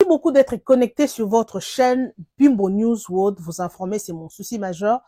beaucoup d'être connecté sur votre chaîne Bimbo News World. Vous informer, c'est mon souci majeur.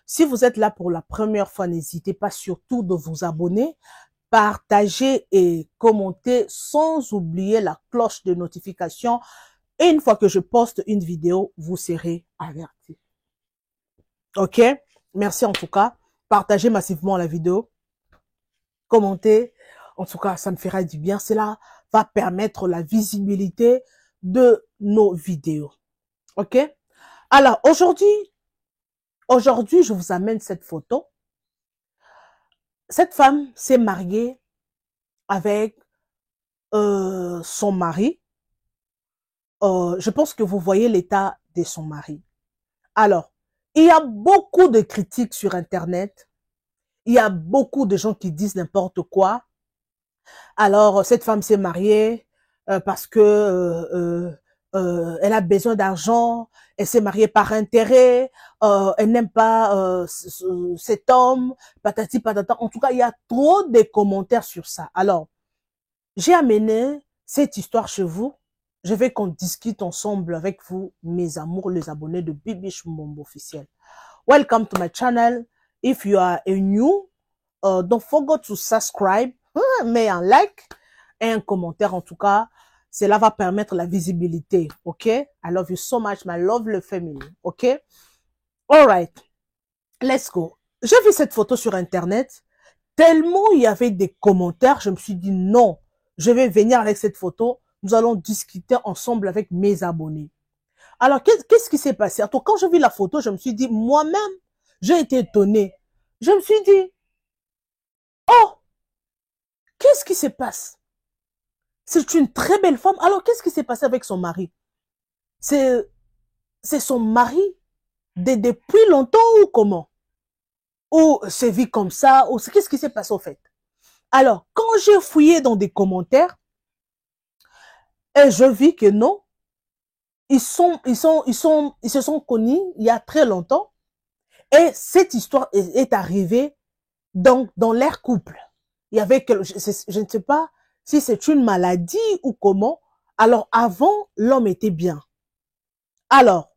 Si vous êtes là pour la première fois, n'hésitez pas surtout de vous abonner, partager et commenter sans oublier la cloche de notification. Et une fois que je poste une vidéo, vous serez avertis. Ok? Merci en tout cas. Partagez massivement la vidéo. Commentez. En tout cas, ça me fera du bien. Cela va permettre la visibilité de nos vidéos. Ok? Alors, aujourd'hui, je vous amène cette photo. Cette femme s'est mariée avec son mari. Je pense que vous voyez l'état de son mari. Alors, il y a beaucoup de critiques sur Internet. Il y a beaucoup de gens qui disent n'importe quoi. Alors, cette femme s'est mariée parce que elle a besoin d'argent, elle s'est mariée par intérêt, elle n'aime pas cet homme, patati patata. En tout cas, il y a trop de commentaires sur ça. Alors, j'ai amené cette histoire chez vous. Je vais qu'on discute ensemble avec vous, mes amours, les abonnés de Bibiche Mbombo officiel. Welcome to my channel. If you are new, don't forget to subscribe, mets un like et un commentaire en tout cas. Cela va permettre la visibilité, ok? I love you so much, my lovely family, ok? Alright, let's go. J'ai vu cette photo sur Internet. Tellement il y avait des commentaires, je me suis dit non, je vais venir avec cette photo. Nous allons discuter ensemble avec mes abonnés. Alors, qu'est-ce qui s'est passé? Alors, quand j'ai vu la photo, je me suis dit, moi-même, j'ai été étonnée. Je me suis dit, oh, qu'est-ce qui se passe? C'est une très belle femme. Alors, qu'est-ce qui s'est passé avec son mari? C'est son mari depuis longtemps ou comment? Ou c'est vie comme ça? Ou qu'est-ce qui s'est passé au fait? Alors, quand j'ai fouillé dans des commentaires, et je vis que non, ils se sont connus il y a très longtemps. Et cette histoire est arrivée dans leur couple. Il y avait je ne sais pas si c'est une maladie ou comment. Alors avant, l'homme était bien. Alors,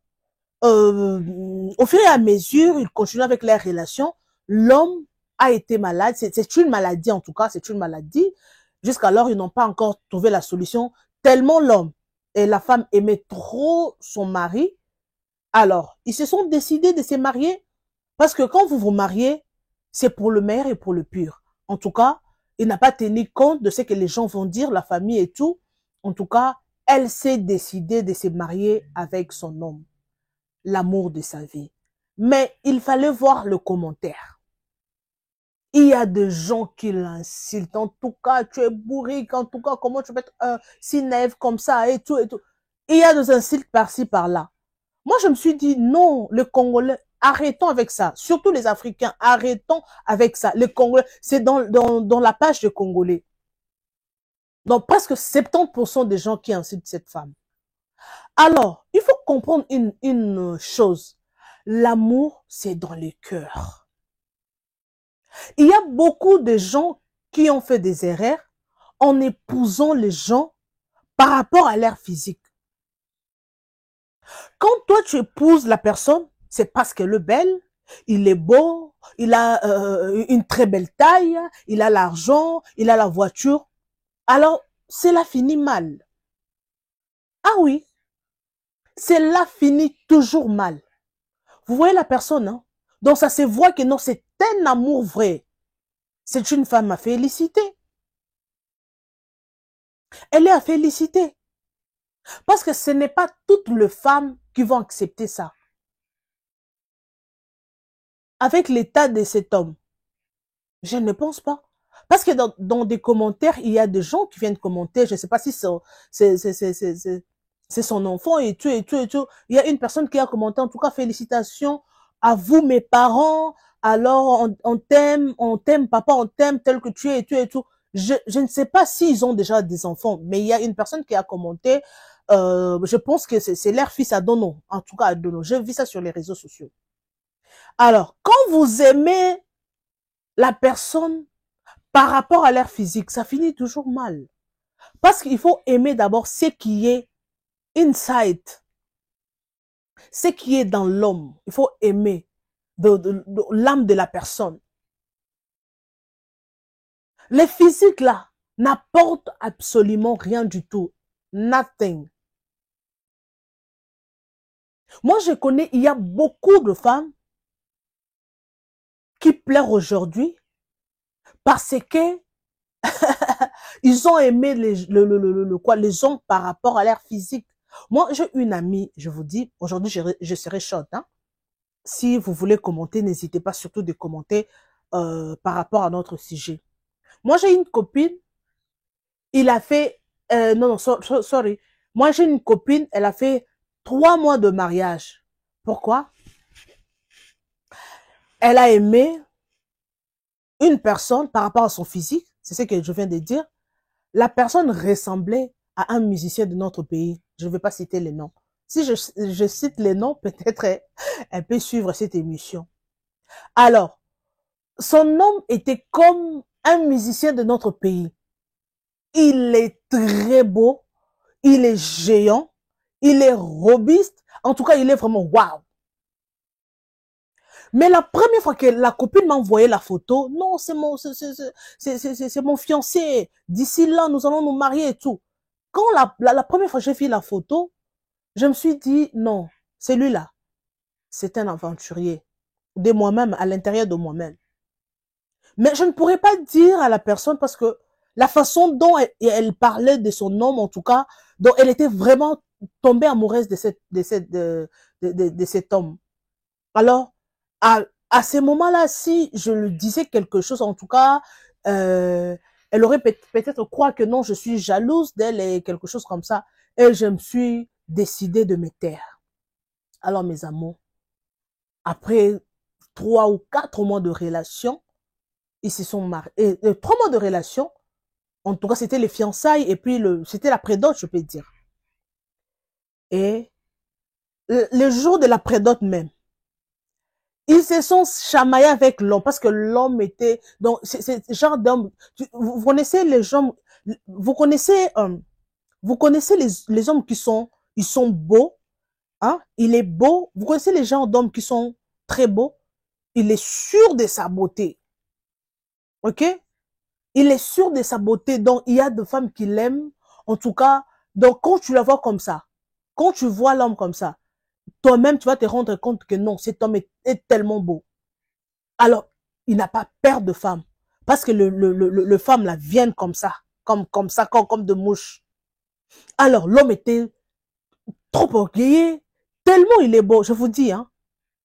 au fur et à mesure, ils continuent avec leurs relations. L'homme a été malade. C'est une maladie en tout cas, c'est une maladie. Jusqu'alors, ils n'ont pas encore trouvé la solution. Tellement l'homme et la femme aimaient trop son mari. Alors, ils se sont décidés de se marier. Parce que quand vous vous mariez, c'est pour le meilleur et pour le pire. En tout cas, il n'a pas tenu compte de ce que les gens vont dire, la famille et tout. En tout cas, elle s'est décidée de se marier avec son homme. L'amour de sa vie. Mais il fallait voir le commentaire. Il y a des gens qui l'insultent. En tout cas, tu es bourrique. En tout cas, comment tu peux être si naïf comme ça et tout et tout. Il y a des insultes par-ci, par-là. Moi, je me suis dit, non, le Congolais, arrêtons avec ça. Surtout les Africains, arrêtons avec ça. Les Congolais, c'est dans la page de Congolais. Donc, presque 70% des gens qui insultent cette femme. Alors, il faut comprendre une chose. L'amour, c'est dans les cœurs. Il y a beaucoup de gens qui ont fait des erreurs en épousant les gens par rapport à leur physique. Quand toi, tu épouses la personne, c'est parce qu'elle est belle, il est beau, il a une très belle taille, il a l'argent, il a la voiture. Alors, cela finit mal. Ah oui, cela finit toujours mal. Vous voyez la personne, hein? Donc ça se voit que non, c'est un amour vrai. C'est une femme à féliciter. Elle est à féliciter. Parce que ce n'est pas toutes les femmes qui vont accepter ça. Avec l'état de cet homme, je ne pense pas. Parce que dans des commentaires, il y a des gens qui viennent commenter, je ne sais pas si c'est son enfant et tout, et tout, et tout. Il y a une personne qui a commenté, en tout cas, félicitations à vous, mes parents. Alors, on t'aime, papa, on t'aime tel que tu es et tout, et tout. Je ne sais pas s'ils ont déjà des enfants, mais il y a une personne qui a commenté, je pense que c'est leur fils à Dono, en tout cas à Dono. J'ai vu ça sur les réseaux sociaux. Alors, quand vous aimez la personne par rapport à leur physique, ça finit toujours mal. Parce qu'il faut aimer d'abord ce qui est inside, ce qui est dans l'homme. Il faut aimer de l'âme de la personne. Les physiques là n'apportent absolument rien du tout. Nothing. Moi, je connais, il y a beaucoup de femmes qui pleurent aujourd'hui parce que ils ont aimé les hommes par rapport à leur physique. Moi, j'ai une amie, je vous dis, aujourd'hui, je serai short. Hein. Si vous voulez commenter, n'hésitez pas surtout de commenter par rapport à notre sujet. Moi, j'ai une copine, il a fait... non, sorry. Moi, j'ai une copine, elle a fait 3 mois de mariage. Pourquoi? Elle a aimé une personne par rapport à son physique, c'est ce que je viens de dire. La personne ressemblait à un musicien de notre pays. Je ne vais pas citer les noms. Si je cite les noms, peut-être elle peut suivre cette émission. Alors, son homme était comme un musicien de notre pays. Il est très beau, il est géant, il est robuste. En tout cas, il est vraiment waouh. Mais la première fois que la copine m'a envoyé la photo, non, c'est mon fiancé. D'ici là, nous allons nous marier et tout. Quand la première fois que j'ai vu la photo, je me suis dit, non, celui-là, c'est un aventurier. De moi-même, à l'intérieur de moi-même. Mais je ne pourrais pas dire à la personne parce que la façon dont elle parlait de son homme, en tout cas, dont elle était vraiment tombée amoureuse de cet homme. Alors, à ces moments-là, si je lui disais quelque chose, en tout cas, elle aurait peut-être croire que non, je suis jalouse d'elle et quelque chose comme ça. Et je me suis décidée de me taire. Alors, mes amours, après 3 ou 4 mois de relation, ils se sont mariés. Et 3 mois de relation, en tout cas, c'était les fiançailles et puis c'était la prédote, je peux dire. Et le jour de la prédote même, ils se sont chamaillés avec l'homme parce que l'homme était donc c'est genre d'homme. Vous connaissez les gens, vous connaissez les hommes qui sont ils sont beaux, hein? Il est beau. Vous connaissez les gens d'hommes qui sont très beaux. Il est sûr de sa beauté, ok? Il est sûr de sa beauté. Donc il y a des femmes qui l'aiment. En tout cas, donc quand tu la vois comme ça, quand tu vois l'homme comme ça, toi-même tu vas te rendre compte que non, cet homme est tellement beau. Alors, il n'a pas peur de femme. Parce que le femme là viennent comme ça. Comme ça, comme de mouches. Alors, l'homme était trop orgueilleux. Tellement il est beau, je vous dis, hein.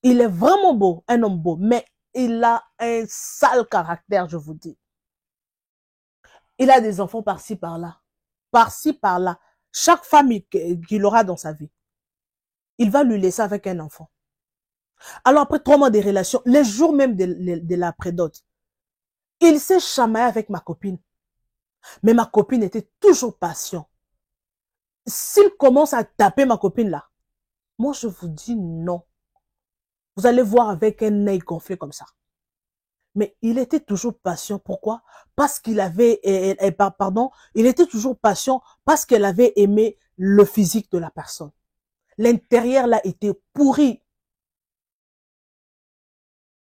Il est vraiment beau, un homme beau. Mais il a un sale caractère, je vous dis. Il a des enfants par-ci, par-là. Par-ci, par-là. Chaque femme qu'il aura dans sa vie, il va lui laisser avec un enfant. Alors, après 3 mois de relation, les jours même de la prédote, il s'est chamaillé avec ma copine. Mais ma copine était toujours patient. S'il commence à taper ma copine là, moi je vous dis non. Vous allez voir avec un œil gonflé comme ça. Mais il était toujours patient. Pourquoi? Parce qu'il avait, pardon, il était toujours patient parce qu'elle avait aimé le physique de la personne. L'intérieur là était pourri.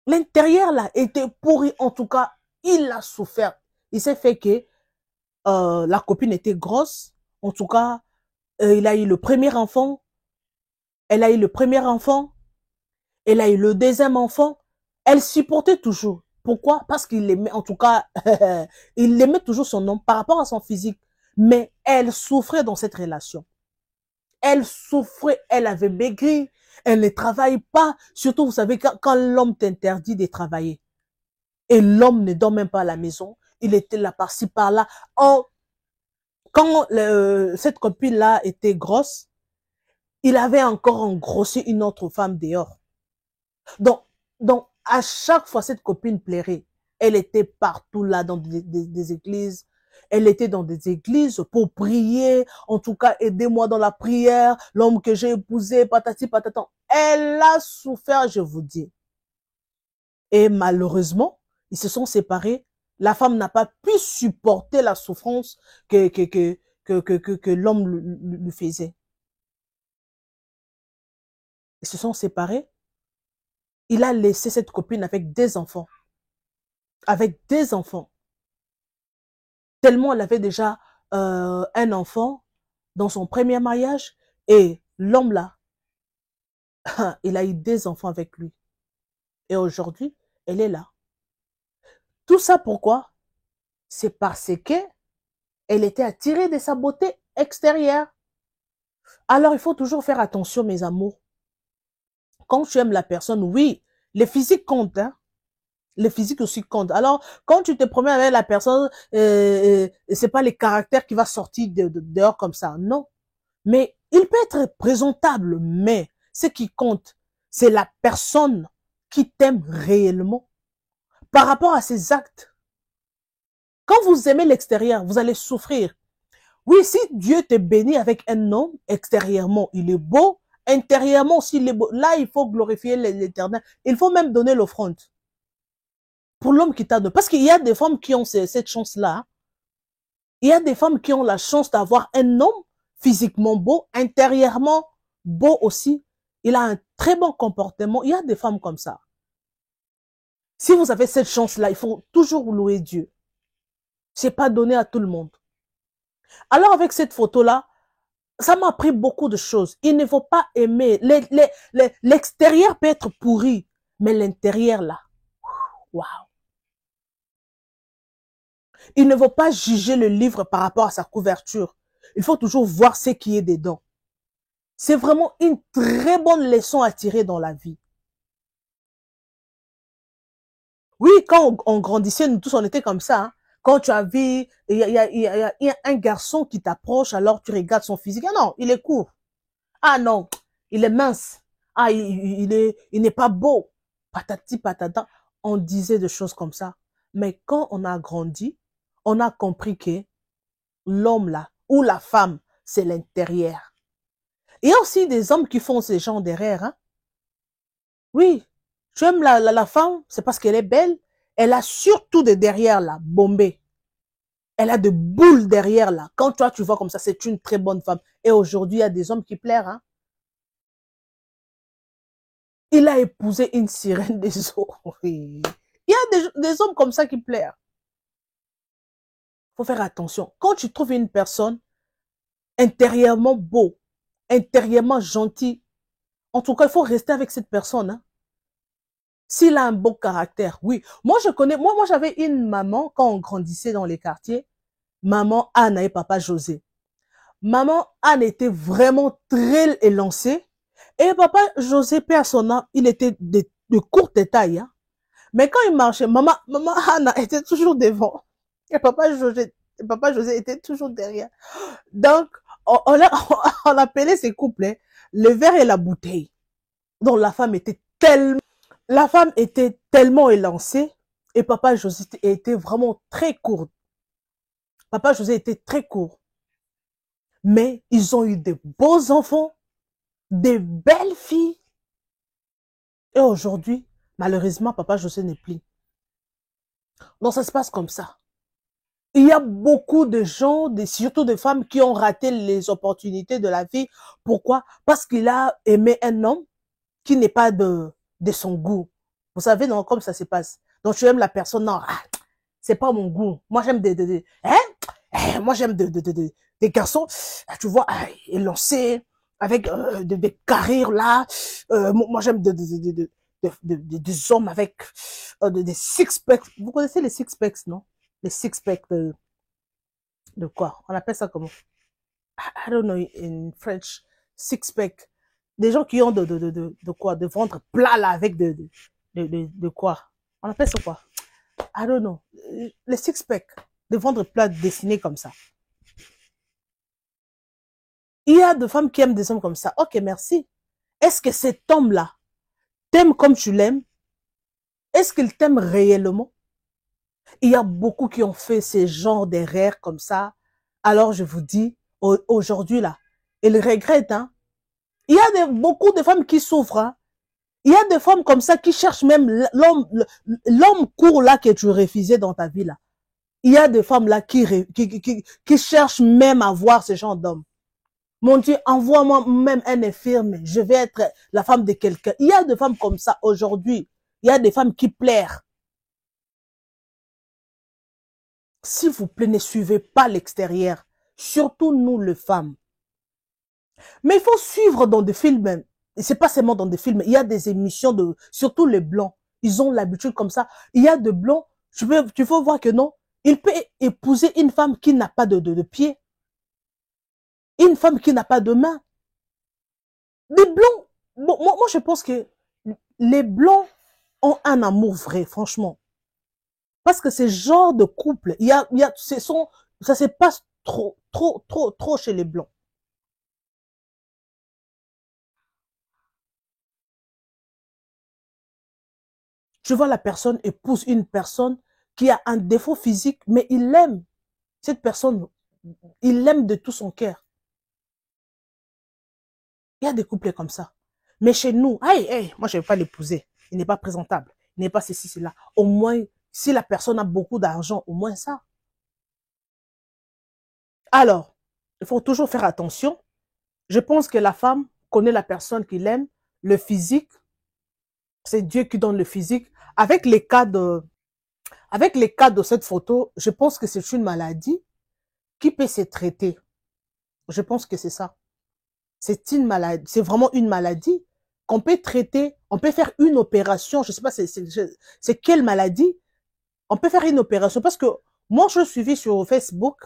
L'intérieur là était pourri. En tout cas, il a souffert. Il s'est fait que la copine était grosse. En tout cas, il a eu le premier enfant. Elle a eu le premier enfant. Elle a eu le deuxième enfant. Elle supportait toujours. Pourquoi? Parce qu'il aimait, en tout cas, il aimait toujours son homme par rapport à son physique. Mais elle souffrait dans cette relation. Elle souffrait, elle avait maigri, elle ne travaille pas. Surtout, vous savez, quand l'homme t'interdit de travailler et l'homme ne dort même pas à la maison, il était là par-ci, par-là. Oh, quand cette copine-là était grosse, il avait encore engrossé une autre femme dehors. Donc, à chaque fois, cette copine plairait. Elle était partout là dans des églises. Elle était dans des églises pour prier. En tout cas, aidez-moi dans la prière. L'homme que j'ai épousé, patati patatan. Elle a souffert, je vous dis. Et malheureusement, ils se sont séparés. La femme n'a pas pu supporter la souffrance que l'homme lui faisait. Ils se sont séparés. Il a laissé cette copine avec des enfants. Avec des enfants. Tellement elle avait déjà un enfant dans son premier mariage. Et l'homme là, il a eu des enfants avec lui. Et aujourd'hui, elle est là. Tout ça pourquoi? C'est parce que elle était attirée de sa beauté extérieure. Alors, il faut toujours faire attention, mes amours. Quand tu aimes la personne, oui, les physiques comptent, hein. Les physiques aussi comptent. Alors, quand tu te promets avec la personne, c'est pas les caractères qui va sortir dehors comme ça. Non. Mais il peut être présentable, mais ce qui compte, c'est la personne qui t'aime réellement par rapport à ses actes. Quand vous aimez l'extérieur, vous allez souffrir. Oui, si Dieu te bénit avec un homme, extérieurement, il est beau, intérieurement aussi, il est beau. Là, il faut glorifier l'Éternel. Il faut même donner l'offrande. Pour l'homme qui t'a donné. Parce qu'il y a des femmes qui ont cette chance-là. Il y a des femmes qui ont la chance d'avoir un homme physiquement beau, intérieurement beau aussi. Il a un très bon comportement. Il y a des femmes comme ça. Si vous avez cette chance-là, il faut toujours louer Dieu. C'est pas donné à tout le monde. Alors avec cette photo-là, ça m'a appris beaucoup de choses. Il ne faut pas aimer. L'extérieur peut être pourri, mais l'intérieur là, waouh. Il ne faut pas juger le livre par rapport à sa couverture. Il faut toujours voir ce qui est dedans. C'est vraiment une très bonne leçon à tirer dans la vie. Oui, quand on grandissait, nous tous, on était comme ça. Hein. Quand tu as vu, il y a un garçon qui t'approche, alors tu regardes son physique. Ah non, il est court. Ah non, il est mince. Ah, il n'est pas beau. Patati patata. On disait des choses comme ça. Mais quand on a grandi, on a compris que l'homme là, ou la femme, c'est l'intérieur. Il y a aussi des hommes qui font ces genres d'erreurs. Hein. Oui, tu aimes la femme, c'est parce qu'elle est belle. Elle a surtout des derrière là, bombés. Elle a de boules derrière là. Quand toi, tu vois comme ça, c'est une très bonne femme. Et aujourd'hui, il y a des hommes qui plairent. Hein. Il a épousé une sirène des eaux. Oui. Il y a des hommes comme ça qui plairent. Faut faire attention. Quand tu trouves une personne intérieurement beau, intérieurement gentil, en tout cas, il faut rester avec cette personne. Hein. S'il a un bon caractère, oui. Moi, j'avais une maman, quand on grandissait dans les quartiers, maman Anne et papa José. Maman Anne était vraiment très élancée. Et papa José, père son âme, il était de courte taille. Hein. Mais quand il marchait, maman Anne était toujours devant. Et papa José était toujours derrière. Donc, on appelait ces couples, hein, le verre et la bouteille. Donc, la femme était tellement élancée et papa José était vraiment très court. Papa José était très court. Mais ils ont eu de beaux enfants, de belles filles. Et aujourd'hui, malheureusement, papa José n'est plus. Donc, ça se passe comme ça. Il y a beaucoup de gens, surtout des femmes, qui ont raté les opportunités de la vie. Pourquoi? Parce qu'il a aimé un homme qui n'est pas de son goût. Vous savez, non, comme ça se passe. Donc, tu aimes la personne, non, c'est pas mon goût. Moi, j'aime moi, j'aime des garçons, tu vois, élancés, avec des carrières là. Moi, j'aime des hommes avec des six-packs. Vous connaissez les six-packs, non? Les six-packs de quoi? On appelle ça comment? I don't know in French. Six-pack. Des gens qui ont de quoi? De ventre plat là, avec de quoi? On appelle ça quoi? I don't know. Les six-pack. De ventre plat dessiné comme ça. Il y a des femmes qui aiment des hommes comme ça. Ok, merci. Est-ce que cet homme-là t'aime comme tu l'aimes? Est-ce qu'il t'aime réellement? Il y a beaucoup qui ont fait ces genres d'erreurs comme ça. Alors je vous dis, aujourd'hui là, ils regrettent. Hein? Il y a beaucoup de femmes qui souffrent. Hein? Il y a des femmes comme ça qui cherchent même l'homme court là que tu refusais dans ta vie là. Il y a des femmes là qui cherchent même à voir ce genre d'homme. Mon Dieu, envoie-moi même un infirme. Je vais être la femme de quelqu'un. Il y a des femmes comme ça aujourd'hui. Il y a des femmes qui plairent. S'il vous plaît, ne suivez pas l'extérieur. Surtout nous, les femmes. Mais il faut suivre dans des films. Et c'est pas seulement dans des films. Il y a des émissions de, surtout les blancs. Ils ont l'habitude comme ça. Il y a de blancs. Tu faut voir que non. Il peut épouser une femme qui n'a pas de pied. Une femme qui n'a pas de main. Les blancs, bon, moi je pense que les blancs ont un amour vrai, franchement. Parce que ce genre de couple, ça se passe trop chez les blancs. Je vois la personne épouse une personne qui a un défaut physique, mais il l'aime. Cette personne, il l'aime de tout son cœur. Il y a des couples comme ça. Mais chez nous, moi je ne vais pas l'épouser. Il n'est pas présentable. Il n'est pas ceci, cela. Au moins, si la personne a beaucoup d'argent, au moins ça. Alors, il faut toujours faire attention. Je pense que la femme connaît la personne qu'il aime, le physique. C'est Dieu qui donne le physique. Avec les cas de cette photo, je pense que c'est une maladie qui peut se traiter. Je pense que c'est ça. C'est une maladie, c'est vraiment une maladie qu'on peut traiter. On peut faire une opération. Je sais pas, c'est quelle maladie. On peut faire une opération parce que moi, je suivi sur Facebook.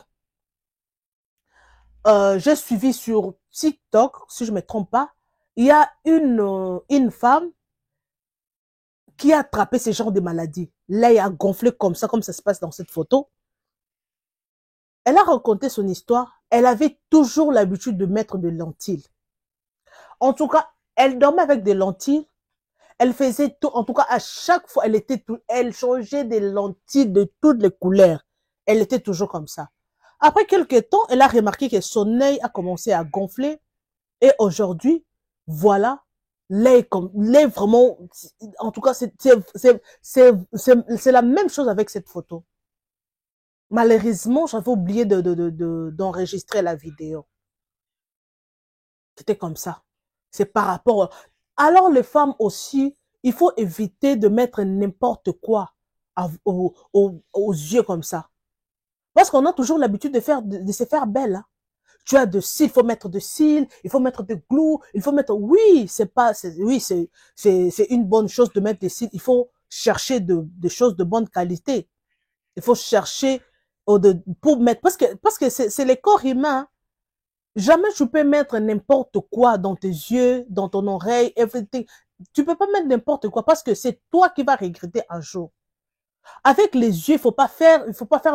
J'ai suivi sur TikTok, si je me trompe pas. Il y a une femme qui a attrapé ce genre de maladie. L'œil a gonflé comme ça se passe dans cette photo. Elle a raconté son histoire. Elle avait toujours l'habitude de mettre des lentilles. En tout cas, elle dormait avec des lentilles. Elle faisait tout. En tout cas, à chaque fois, elle changeait des lentilles de toutes les couleurs. Elle était toujours comme ça. Après quelques temps, elle a remarqué que son œil a commencé à gonfler. Et aujourd'hui, voilà, l'œil vraiment, en tout cas, c'est la même chose avec cette photo. Malheureusement, j'avais oublié d'enregistrer la vidéo. C'était comme ça. C'est par rapport. Alors, les femmes aussi, il faut éviter de mettre n'importe quoi aux yeux comme ça. Parce qu'on a toujours l'habitude de se faire belle. Hein. Tu as de cils, il faut mettre de cils, il faut mettre de glue, il faut mettre, oui, c'est une bonne chose de mettre des cils. Il faut chercher des choses de bonne qualité. Il faut chercher pour mettre, parce que c'est le corps humain. Jamais tu peux mettre n'importe quoi dans tes yeux, dans ton oreille, everything. Tu peux pas mettre n'importe quoi parce que c'est toi qui vas regretter un jour. Avec les yeux, il faut pas faire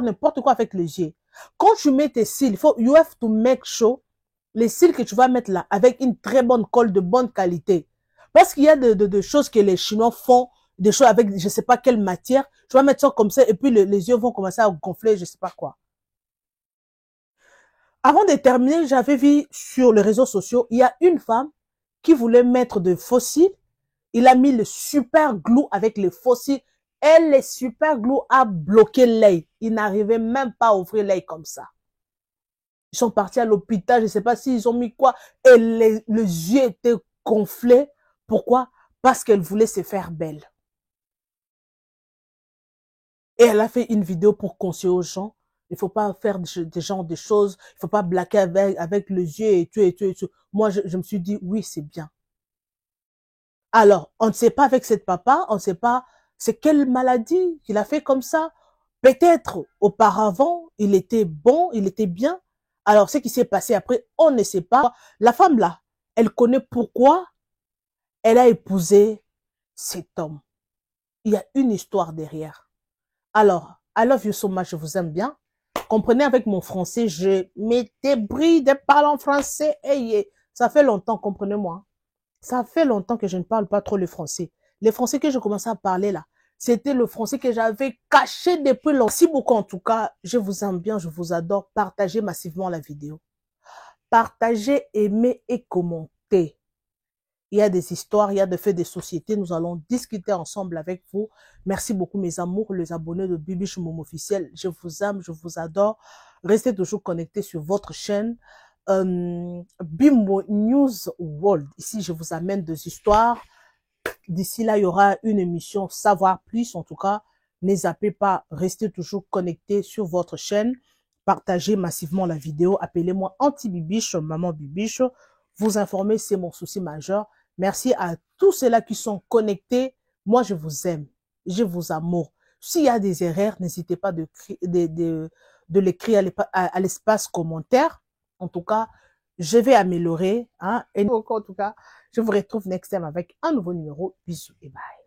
n'importe quoi avec les yeux. Quand tu mets tes cils, you have to make sure les cils que tu vas mettre là avec une très bonne colle de bonne qualité. Parce qu'il y a de choses que les Chinois font, des choses avec je sais pas quelle matière. Tu vas mettre ça comme ça et puis les yeux vont commencer à gonfler, je sais pas quoi. Avant de terminer, j'avais vu sur les réseaux sociaux, il y a une femme qui voulait mettre de fossiles. Il a mis le super glue avec les fossiles. Et le super glue a bloqué l'œil. Il n'arrivait même pas à ouvrir l'œil comme ça. Ils sont partis à l'hôpital, je ne sais pas s'ils ont mis quoi. Et les yeux étaient gonflés. Pourquoi? Parce qu'elle voulait se faire belle. Et elle a fait une vidéo pour conseiller aux gens. Il faut pas faire des genres de choses. Il faut pas blaguer avec les yeux et tout et tout et tout. Moi, je me suis dit, oui, c'est bien. Alors, on ne sait pas avec cette papa, on ne sait pas c'est quelle maladie qu'il a fait comme ça. Peut-être auparavant, il était bon, il était bien. Alors, ce qui s'est passé après, on ne sait pas. La femme là, elle connaît pourquoi elle a épousé cet homme. Il y a une histoire derrière. Alors, I love you so much, je vous aime bien. Comprenez avec mon français, je m'étais bris de parler en français. Hey, ça fait longtemps, comprenez-moi. Ça fait longtemps que je ne parle pas trop le français. Le français que j'ai commencé à parler là, c'était le français que j'avais caché depuis longtemps. Merci beaucoup en tout cas. Je vous aime bien, je vous adore. Partagez massivement la vidéo. Partagez, aimez et commentez. Il y a des histoires, il y a des faits de société. Nous allons discuter ensemble avec vous. Merci beaucoup mes amours, les abonnés de Bibiche Momo officiel. Je vous aime, je vous adore. Restez toujours connectés sur votre chaîne. Bimbo News World. Ici, je vous amène des histoires. D'ici là, il y aura une émission Savoir Plus. En tout cas, ne zappez pas, restez toujours connectés sur votre chaîne. Partagez massivement la vidéo. Appelez-moi Anti-Bibiche, Maman Bibiche. Vous informer, c'est mon souci majeur. Merci à tous ceux-là qui sont connectés. Moi, je vous aime. Je vous amour. S'il y a des erreurs, n'hésitez pas de l'écrire à l'espace commentaire. En tout cas, je vais améliorer. Hein. Et en tout cas, je vous retrouve next time avec un nouveau numéro. Bisous et bye.